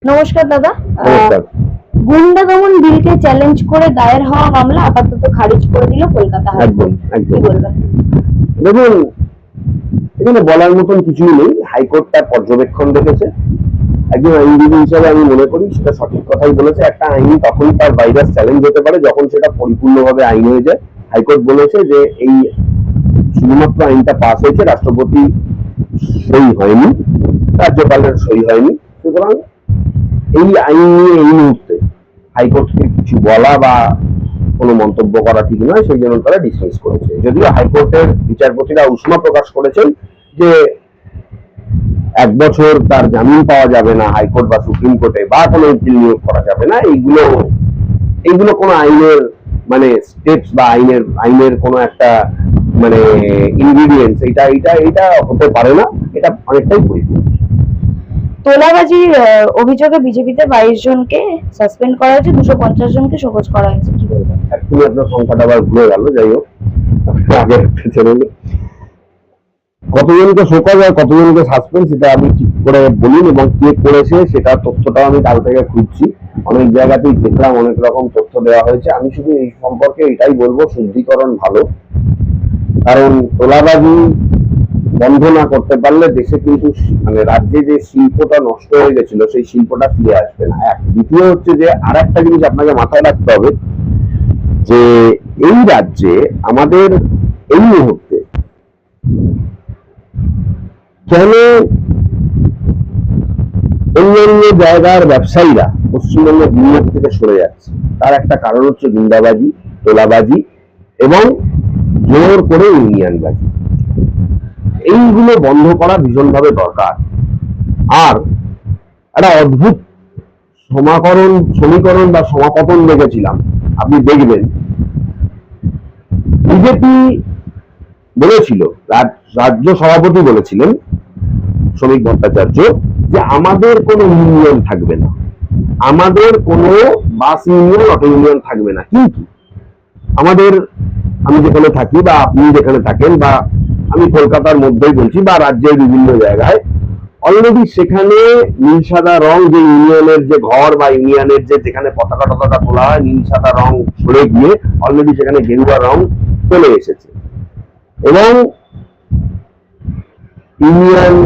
নমস্কার দাদা। নমস্কার। গুন্ডা দমন বিলকে চ্যালেঞ্জ করে দায়ের হওয়া মামলা আপাতত খারিজ করে দিল কলকাতা একদম হাইকোর্ট। একদম কি বলবেন? দেখুন, এখানে বলার মতন কিছুই নেই। হাইকোর্ট তার পর্যবেক্ষণ রেখেছে। একজন আইনজীবী হিসাবে আমি মনে করি সেটা সঠিক কথাই বলেছে। একটা আইন তখন তার ভাইরাস চ্যালেঞ্জ হতে পারে যখন সেটা পরিপূর্ণভাবে আইন হয়ে যায়। হাইকোর্ট বলেছে যে এই শুধুমাত্র আইনটা পাস হয়েছে, রাষ্ট্রপতি সই হয়নি, রাজ্যপালের সই হয়নি। সুতরাং এই আইন নিয়ে এই মুহূর্তে হাইকোর্টকে কিছু বলা বা কোনো মন্তব্য করা ঠিক নয়, সেই জন্য তারা ডিসমিস করেছে। যদিও হাইকোর্টের বিচারপতিরা উষ্মা প্রকাশ করেছেন যে 1 বছর তার জামিন পাওয়া যাবে না হাইকোর্ট বা সুপ্রিম কোর্টে, বা কোনো উকিল নিয়োগ করা যাবে না। এইগুলো কোনো আইনের মানে স্টেপস বা আইনের কোনো একটা মানে ইনগ্রিডিয়েন্টস এটা এটা এটা হতে পারে না। এটা অনেকটাই পরিপূর্ণ। তোলাবাজির অভিযোগে বিজেপিতে 22 জনকে সাসপেন্ড করা হয়েছে, 250 জনকে শোকজ করা হয়েছে। কি বলবেন? এক্ষুনি আপনার সংখ্যাটা আবার ঘুরে গেল। যাই হোক, আগের একটা চ্যানেলে কতজনকে শোকজ আর কতজনকে সাসপেন্ড সেটা আমি ঠিক করে বলিনি, এবং কে করেছে সেটা তথ্যটাও আমি কাল থেকে খুঁজছি। অনেক জায়গাতেই দেখলাম অনেক রকম তথ্য দেওয়া হয়েছে। আমি শুধু এই সম্পর্কে এটাই বলবো, শুদ্ধিকরণ ভালো। কারণ তোলাবাজি বন্ধ না করতে পারলে দেশে কিন্তু মানে রাজ্যে যে শিল্পটা নষ্ট হয়ে গেছিল সেই শিল্পটা ফিরে আসবে না। এক, দ্বিতীয় হচ্ছে যে আর একটা জিনিস আপনাকে মাথায় রাখতে হবে যে এই রাজ্যে আমাদের এই মুহূর্তে কেন অন্যান্য জায়গার ব্যবসায়ীরা পশ্চিমবঙ্গের বিনিয়োগ থেকে সরে যাচ্ছে, তার একটা কারণ হচ্ছে গুন্ডাবাজি, তোলাবাজি এবং জোর করে ইউনিয়নবাজি। এইগুলো বন্ধ করা ভীষণভাবে দরকার। আর একটা অদ্ভুত সমীকরণ বা সমাপতন দেখেছিলাম, আপনি দেখবেন। বিজেপি বলেছিল, রাজ্য সভাপতি বলেছিলেন শ্রমিক ভট্টাচার্য, যে আমাদের কোনো ইউনিয়ন থাকবে না, আমাদের কোনো বাস ইউনিয়ন, অটো ইউনিয়ন থাকবে না। কিন্তু আমাদের, আমি যেখানে থাকি বা আপনি যেখানে থাকেন, বা আমি কলকাতার মধ্যেই বলছি বা রাজ্যের বিভিন্ন জায়গায়, অলরেডি সেখানে নীল সাদা রং যে ইউনিয়নের যে ঘর বা ইউনিয়নের যে যেখানে পতাকা টতাকা তোলা হয়, নীল সাদা রং সরে গিয়ে অলরেডি সেখানে গেরুয়া রং চলে এসেছে। এবং ইউনিয়ন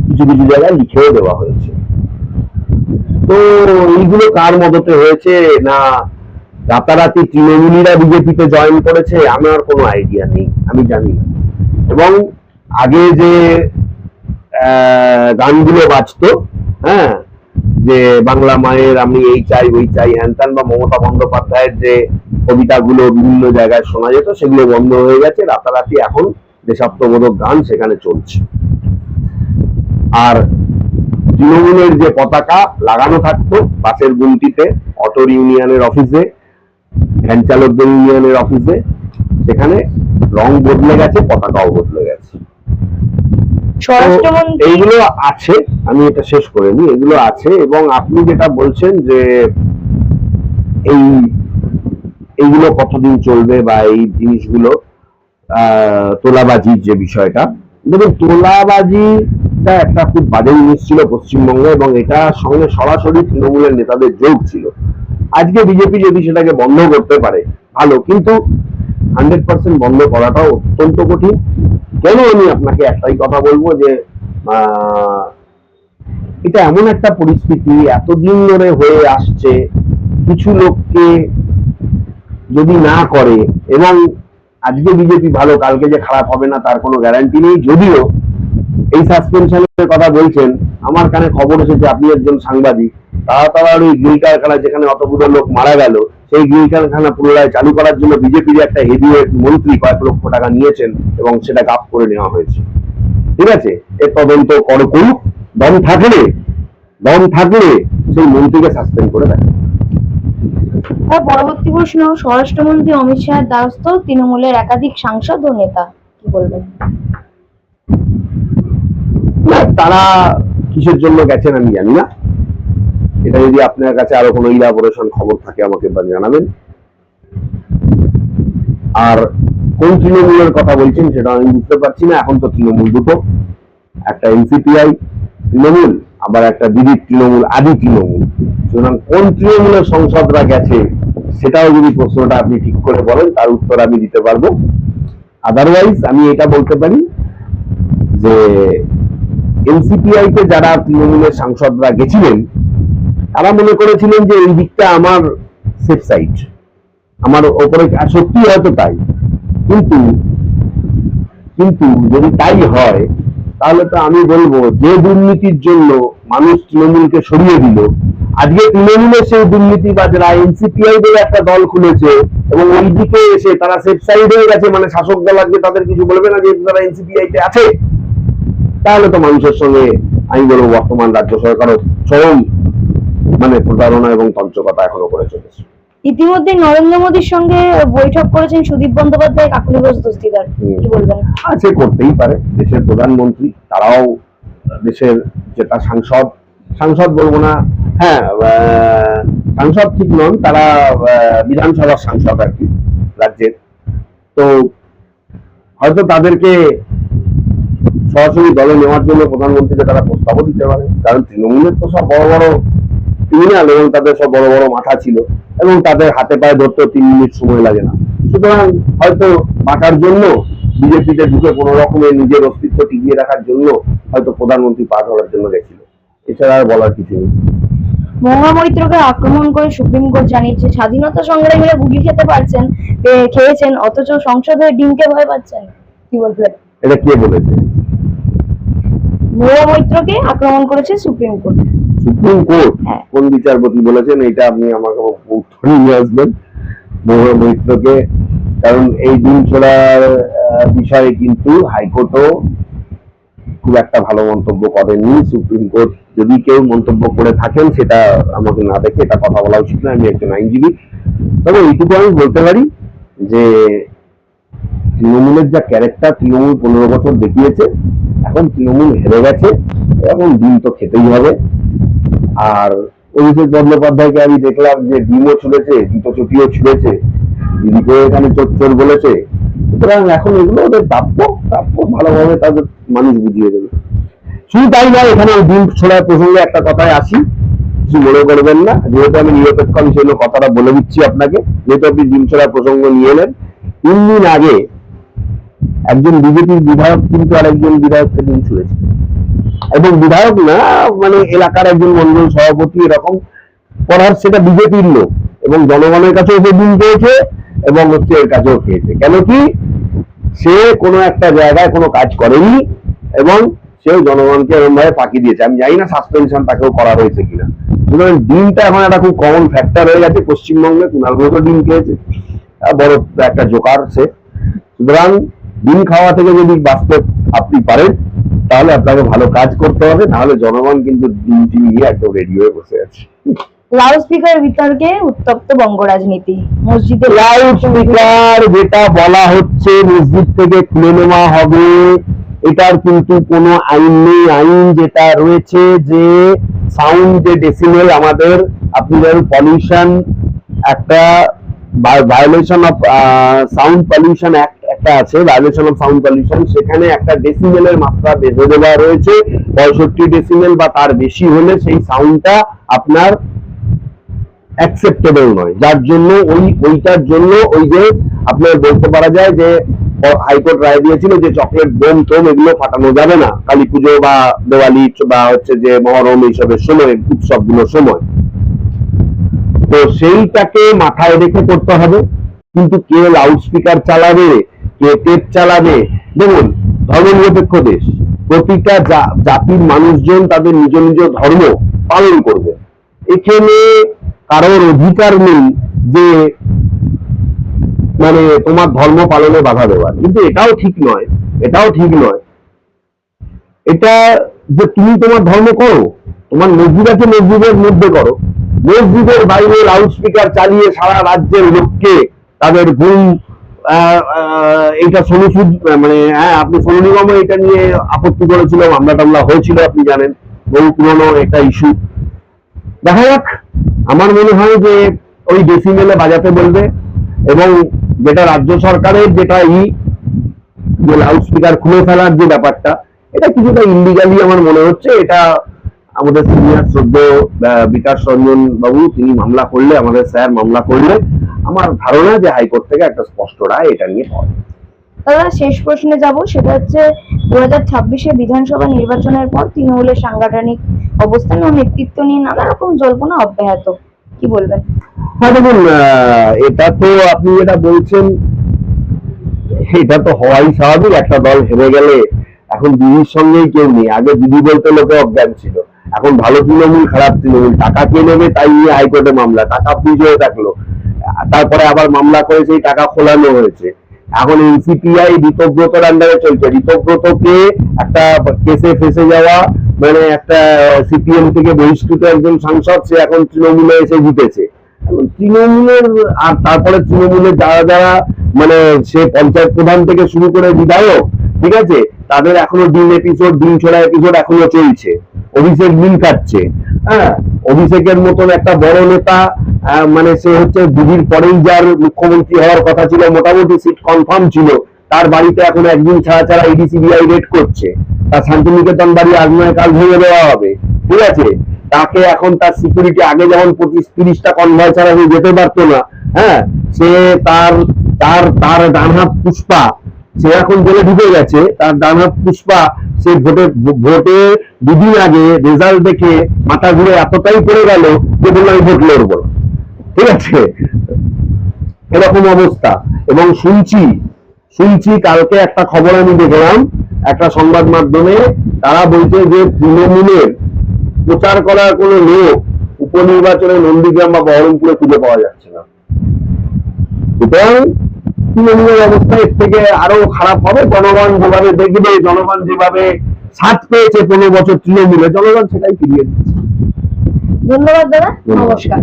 কিছু কিছু জায়গায় লিখেও দেওয়া হয়েছে। তো এইগুলো কার মদতে হয়েছে, না রাতারাতি তৃণমূলীরা বিজেপিতে জয়েন করেছে, আমার কোনো আইডিয়া নেই, আমি জানি না। এবং আগে যে গানগুলো বাজতো, হ্যাঁ, যে বাংলা মায়ের আমি এই চাই ওই চাই হ্যান ত্যান, বা মমতা বন্দ্যোপাধ্যায়ের যে কবিতাগুলো বিভিন্ন জায়গায় শোনা যেত, সেগুলো বন্ধ হয়ে গেছে। রাতারাতি এখন দেশাত্মবোধক গান সেখানে চলছে। আর তৃণমূলের যে পতাকা লাগানো থাকতো বাসের গুমটিতে, অটোর ইউনিয়নের অফিসে, ভ্যান চালকদের ইউনিয়নের অফিসে, সেখানে রং বদলে গেছে, পতাকাও বদলে গেছে। এইগুলো আছে, আমি এটা শেষ করে নিই। এগুলো আছে, এবং আপনি যেটা বলছেন যে এইগুলো কতদিন চলবে বা এই জিনিসগুলো, তোলাবাজির যে বিষয়টা, দেখুন তোলাবাজিটা একটা খুব বাজে জিনিস ছিল পশ্চিমবঙ্গে, এবং এটার সঙ্গে সরাসরি তৃণমূলের নেতাদের যোগ ছিল। আজকে বিজেপি যদি সেটাকে বন্ধ করতে পারে ভালো, কিন্তু 100% বন্ধ করাটাও অত্যন্ত কঠিন। কেন, আমি আপনাকে একটাই কথা বলবো যে এটা এমন একটা পরিস্থিতি এতদিন ধরে হয়ে আসছে, কিছু লোককে যদি না করে, এবং আজকে বিজেপি ভালো, কালকে যে খারাপ হবে না তার কোনো গ্যারান্টি নেই। যদিও এই সাসপেনশনের কথা বলছেন, আমার কানে খবর এসেছে, আপনি একজন সাংবাদিক, তারা ওই গ্রিল কারখানা যেখানে অতগুলো লোক মারা গেল, সেই গ্রিল কারখানা পুনরায় চালু করার জন্য বিজেপির একটা হেভিওয়েট মন্ত্রী কয়েক লক্ষ টাকা নিয়েছেন, এবং সেটা গাপ করে নেওয়া হয়েছে। ঠিক আছে, এর তদন্ত করুক, দম থাকলে সেই মন্ত্রীকে সাসপেন্ড করে দেয়। পরবর্তী প্রশ্ন, স্বরাষ্ট্রমন্ত্রী অমিত শাহের দ্বারস্থ তৃণমূলের একাধিক সাংসদ ও নেতা। কি বলবেন? তারা কিসের জন্য গেছেন আমি জানি না। এটা যদি আপনার কাছে আরো কোনো ইলাবোরেশন খবর থাকে আমাকে জানাবেন। আর কোন তৃণমূলের কথা বলছেন সেটা আমি বুঝতে পারছি না। এখন তো তৃণমূল দুটো, একটা এনসিপিআই তৃণমূল আবার একটা দিদির তৃণমূল, আদি তৃণমূল। সুতরাং কোন তৃণমূলের সংসদরা গেছে সেটাও যদি প্রশ্নটা আপনি ঠিক করে বলেন, তার উত্তর আমি দিতে পারবো। আদারওয়াইজ আমি এটা বলতে পারি যে এনসিপিআই তে যারা তৃণমূলের সাংসদরা গেছিলেন তারা মনে করেছিলেন যে এই দিকটা আমার সেফ সাইড, আমার ওপরে, সত্যি হয়তো তাই, কিন্তু কিন্তু যদি তাই হয় তাহলে তো আমি বলবো যে দুর্নীতির জন্য মানুষ তৃণমূলকে সরিয়ে দিল, আজকে তৃণমূলের সেই দুর্নীতিবাজরা এনসিপিআই বলে একটা দল খুলেছে এবং ওই দিকে এসে তারা সেফ সাইড হয়ে গেছে, মানে শাসক দল আজকে তাদের কিছু বলবে না যেহেতু তারা এনসিপিআই তে আছে। তাহলে তো মানুষের সঙ্গে আমি বলবো বর্তমান রাজ্য সরকারও চরম মানে প্রতারণা এবং তঞ্চকতা এখনো করে চলেছে। ইতিমধ্যে নরেন্দ্র মোদীর সঙ্গে বৈঠক করেছেন সুদীপ বন্দ্যোপাধ্যায়, কাকুলি ঘোষ দস্তিদার, কি বলবেন? সে করতেই পারে, দেশের প্রধানমন্ত্রী, তারাও দেশের যেটা সাংসদ, সাংসদ বলবো না, হ্যাঁ সাংসদ ঠিক নন, তারা বিধানসভার সাংসদ আর কি রাজ্যের, তো হয়তো তাদেরকে সরাসরি দলে নেওয়ার জন্য প্রধানমন্ত্রীকে তারা প্রস্তাবও দিতে পারে, কারণ তৃণমূলের তো সব বড় বড় ক্রিমিনাল এবং তাদের সব বড় বড় মাথা ছিল এবং তাদের হাতে পায়ে ধরতে 3 মিনিট সময় লাগে না। সুতরাং হয়তো বাঁচার জন্য বিজেপিতে ঢুকে কোনো রকমের নিজের অস্তিত্ব টিকিয়ে রাখার জন্য হয়তো প্রধানমন্ত্রী পা ধরার জন্য গেছিল, এছাড়া আর বলার কিছু নেই। মহুয়া মৈত্রকে আক্রমণ করে সুপ্রিম কোর্ট জানিয়েছে স্বাধীনতা সংগ্রামীরা গুলি খেয়েছেন অথচ সংসদে ডিমকে ভয় পাচ্ছেন, কি বলবেন? এটা কে বলেছে? মহুয়া মৈত্রকে আক্রমণ করেছে সুপ্রিম কোর্ট। সুপ্রিম কোর্ট কোন বিচারপতি বলেছেন এটা আপনি আমাকে উত্তর নিয়ে আসবেন মহুয়া মৈত্রকে, কারণ এই ডিম ছোড়ার বিষয়ে কিন্তু হাইকোর্টও খুব একটা ভালো মন্তব্য করেনি। সুপ্রিম কোর্ট যদি কেউ মন্তব্য করে থাকেন সেটা আমাকে না দেখে এটা কথা বলা উচিত না, আমি একজন আইনজীবী। তবে এইটুকু আমি বলতে পারি যে তৃণমূলের যা ক্যারেক্টার তৃণমূল 15 বছর দেখিয়েছে, এখন তৃণমূল হেরে গেছে, এখন ডিম তো খেতেই হবে। আর অভিষেক বন্দ্যোপাধ্যায়কে আমি দেখলাম যে ডিমও ছুঁড়েছে, জুতো চটিও ছুঁড়েছে, দিদিকে এখানে চোর বলেছে। সুতরাং এখন এগুলো ওদের প্রাপ্য ভালোভাবে তাদের মানুষ বুঝিয়ে দেবে। শুধু তাই নয়, এখানে ডিম ছোড়ার প্রসঙ্গে একটা কথায় আসি, কিছু মনে করবেন না, যেহেতু আমি নিরপেক্ষ, আমি সেই কথাটা বলে দিচ্ছি আপনাকে, যেহেতু আপনি ডিম ছোড়ার প্রসঙ্গ নিয়ে এলেন। 3 দিন আগে একজন বিজেপির বিধায়ক কিন্তু আরেকজন বিধায়ককে ডিম ছুঁড়েছে, এবং বিধায়ক না, মানে এলাকার একজন মন্ডল সভাপতি এরকম করার, সেটা বিজেপির লোক, এবং জনগণের কাছেও সে ডিম পেয়েছে এবং হচ্ছে এর কাছেও খেয়েছে। কেন কি? সে কোনো একটা জায়গায় কোনো কাজ করেনি এবং সেও জনগণকে এরকম ভাবে ফাঁকি দিয়েছে। আমি জানি না সাসপেনশন তাকেও করা হয়েছে কিনা। সুতরাং ডিমটা এখন একটা খুব কমন ফ্যাক্টর হয়ে গেছে পশ্চিমবঙ্গে। কুণাল ঘোষও ডিম খেয়েছে, বড় একটা জোকার সে। সুতরাং ডিম খাওয়া থেকে যদি বাঁচতে আপনি পারেন তাহলে আপনাকে ভালো কাজ করতে হবে, তাহলে জনগণ কিন্তু ডিমটি নিয়ে একদম রেডি হয়ে বসে আছে। লাউড স্পিকার বিতর্কে উত্তপ্ত বঙ্গ রাজনীতি, মসজিদে লাউড স্পিকার যেটা বলা হচ্ছে মসজিদ থেকে খুলে নেওয়া হবে, এটার কিন্তু কোনো আইন নেই। আইন যেটা রয়েছে যে সাউন্ড যে ডেসিমেল আমাদের, আপনি ধরুন পলিউশন একটা violation of sound pollution act একটা আছে, ভায়োলেশন অফ সাউন্ড পলিউশন, সেখানে একটা ডেসিমেলের মাত্রা বেঁধে দেওয়া রয়েছে। 65 ডেসিমেল বা তার বেশি হলে সেই সাউন্ডটা আপনার অ্যাকসেপ্টেবল নয়, যার জন্য ওইটার জন্য ওই যে আপনার বলতে পারা যায় যে হাইকোর্ট রায় দিয়েছিল যে চকলেট বোম টোম এগুলো ফাটানো যাবে না কালী পুজো বা দেওয়ালি বা হচ্ছে যে মহরম এইসবের সময়, উৎসবগুলোর সময়। তো সেইটাকে মাথায় রেখে করতে হবে। কিন্তু কে লাউড স্পিকার চালাবে, কে টেপ চালাবে? দেখুন, ধর্মনিরপেক্ষ দেশ, প্রতিটা জাতির মানুষজন তাদের নিজ নিজ ধর্ম পালন করবে, এখানে কারোর অধিকার নেই যে মানে তোমার ধর্ম পালনে বাধা দেওয়ার। কিন্তু এটাও ঠিক নয়, এটা যে তুমি তোমার ধর্ম করো, তোমার মসজিদ আছে মসজিদের মধ্যে করো, মসজিদের বাইরে লাউড স্পিকার চালিয়ে সারা রাজ্যের লোককে তাদের ঘুম এইটা মানে হ্যাঁ, আপনি সোনু নিগম এটা নিয়ে আপত্তি করেছিল, মামলা টামলা হয়েছিল, আপনি জানেন, বহু পুরনো একটা ইস্যু। দেখা যাক, আমার মনে হয় যে ওই ডেসিমেলে বাজাতে বলবে, এবং যেটা রাজ্য সরকারের যেটা যে লাউড স্পিকার খুলে ফেলার যে ব্যাপারটা, এটা কিছুটা ইলিগালি আমার মনে হচ্ছে। এটা আমাদের সিনিয়র শ্রদ্ধ বিকাশ রঞ্জন বাবু তিনি মামলা করলে, আমাদের স্যার মামলা করলে, আমার ধারণা যে হাইকোর্ট থেকে একটা স্পষ্ট রায় এটা নিয়ে পাওয়া যাবে। দাদা শেষ প্রশ্নে যাব, সেটা হচ্ছে 2026 বিধানসভা নির্বাচনের পর তৃণমূলের সাংগঠনিক অবস্থান ও নেতৃত্ব নিয়ে নানা রকম জল্পনা অব্যাহত, কি বলবেন? হ্যাঁ দেখুন, এটা তো আপনি যেটা বলছেন এটা তো হওয়াই স্বাভাবিক। একটা দল হেরে গেলে এখন দিদির সঙ্গেই কেউ নেই। আগে দিদি বলতে লোকে অজ্ঞান ছিল, এখন ভালো তৃণমূল খারাপ তৃণমূল, টাকা কে নেবে তাই নিয়ে হাইকোর্টে মামলা, টাকা ফ্রিজ হয়ে থাকলো, তারপরে আবার মামলা করে সেই টাকা খোলানো হয়েছে। এখন এনসিপিআই ঋতব্রতর আন্ডারে চলছে। ঋতব্রতকে একটা কেসে ফেসে যাওয়া, মানে একটা সিপিএম থেকে বহিষ্কৃত একজন সাংসদ, সে এখন তৃণমূলে এসে জিতেছে। এখন তৃণমূলের আর তারপরে তৃণমূলের যারা যারা মানে সে পঞ্চায়েত প্রধান থেকে শুরু করে বিধায়ক, ঠিক আছে, তাদের এখনো ডিম ছোড়া এপিসোড এখনো চলছে। অভিষেক মিল খাচ্ছে। হ্যাঁ, অভিষেকের মতন একটা বড় নেতা, মানে সে হচ্ছে দিদির পরেই যার মুখ্যমন্ত্রী হওয়ার কথা ছিল, মোটামুটি সিট কনফার্ম ছিল, তার বাড়িতে এখন একদিন ছাড়া ছাড়া ইডি সিবিআই রেড করছে। তার শান্তিনিকেতন বাড়ি আজ নয় কাল ভেঙে দেওয়া হবে, ঠিক আছে। তাকে এখন তার সিকিউরিটি, আগে যেমন 25-30টা কনভয় ছাড়া সে যেতে পারতো না, হ্যাঁ, সে তার তার তার ডান হাত পুষ্পা, সে এখন জেলে ঢুকে গেছে। তার ডান হাত পুষ্পা, সে ভোটে দুদিন আগে রেজাল্ট দেখে মাথা ঘুরে এতটাই পড়ে গেল যে বললো আমি ভোট লড়বো না, ঠিক আছে, এরকম অবস্থা। এবং শুনছি কালকে একটা খবর আমি দেখলাম একটা সংবাদ মাধ্যমে, তারা বলছে যে তৃণমূলের প্রচার করার কোনো লোক উপনির্বাচনে নন্দীগ্রাম বা বহরমপুরে খুঁজে পাওয়া যাচ্ছে না। সুতরাং তৃণমূলের অবস্থা এর থেকে আরো খারাপ হবে। জনগণ যেভাবে দেখবে, জনগণ যেভাবে সাথ পেয়েছে 15 বছর তৃণমূলে, জনগণ সেটাই ফিরিয়ে দিচ্ছে। ধন্যবাদ দাদা, নমস্কার।